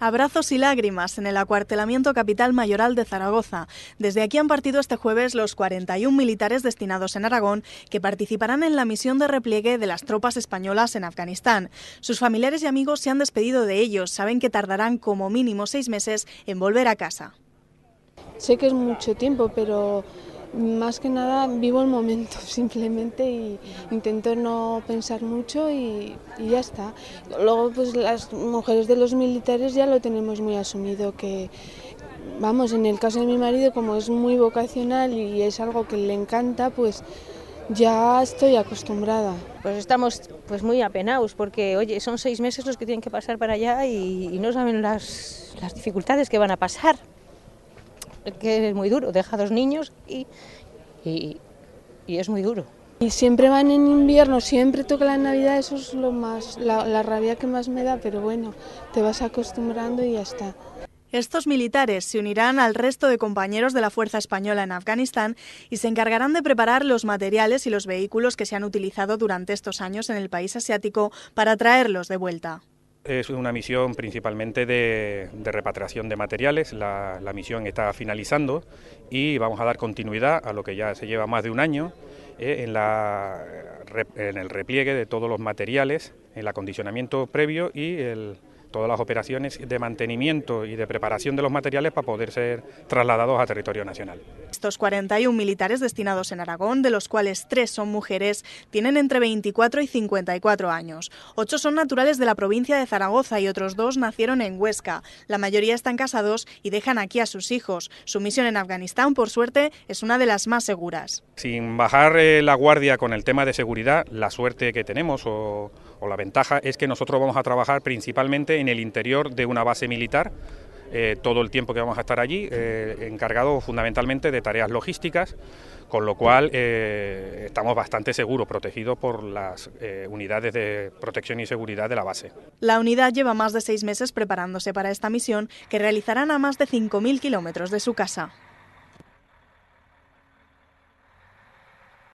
Abrazos y lágrimas en el acuartelamiento capital mayoral de Zaragoza. Desde aquí han partido este jueves los 41 militares destinados en Aragón que participarán en la misión de repliegue de las tropas españolas en Afganistán. Sus familiares y amigos se han despedido de ellos, saben que tardarán como mínimo 6 meses en volver a casa. Sé que es mucho tiempo, pero más que nada vivo el momento simplemente y intento no pensar mucho y ya está. Luego pues las mujeres de los militares ya lo tenemos muy asumido, que vamos, en el caso de mi marido, como es muy vocacional y es algo que le encanta, pues ya estoy acostumbrada. Pues estamos pues muy apenados porque oye, son 6 meses los que tienen que pasar para allá y no saben las dificultades que van a pasar. Que es muy duro, deja 2 niños y es muy duro. Y siempre van en invierno, siempre toca la Navidad, eso es lo más, la rabia que más me da, pero bueno, te vas acostumbrando y ya está. Estos militares se unirán al resto de compañeros de la Fuerza Española en Afganistán y se encargarán de preparar los materiales y los vehículos que se han utilizado durante estos años en el país asiático para traerlos de vuelta. Es una misión principalmente de repatriación de materiales. La misión está finalizando y vamos a dar continuidad a lo que ya se lleva más de un año en el repliegue de todos los materiales, el acondicionamiento previo y todas las operaciones de mantenimiento y de preparación de los materiales para poder ser trasladados a territorio nacional. Estos 41 militares destinados en Aragón, de los cuales 3 son mujeres, tienen entre 24 y 54 años. 8 son naturales de la provincia de Zaragoza y otros 2 nacieron en Huesca. La mayoría están casados y dejan aquí a sus hijos. Su misión en Afganistán, por suerte, es una de las más seguras. Sin bajar la guardia con el tema de seguridad, la suerte que tenemos o la ventaja es que nosotros vamos a trabajar principalmente en el interior de una base militar, todo el tiempo que vamos a estar allí, encargado fundamentalmente de tareas logísticas, con lo cual estamos bastante seguros, protegidos por las unidades de protección y seguridad de la base. La unidad lleva más de 6 meses preparándose para esta misión, que realizarán a más de 5.000 kilómetros de su casa.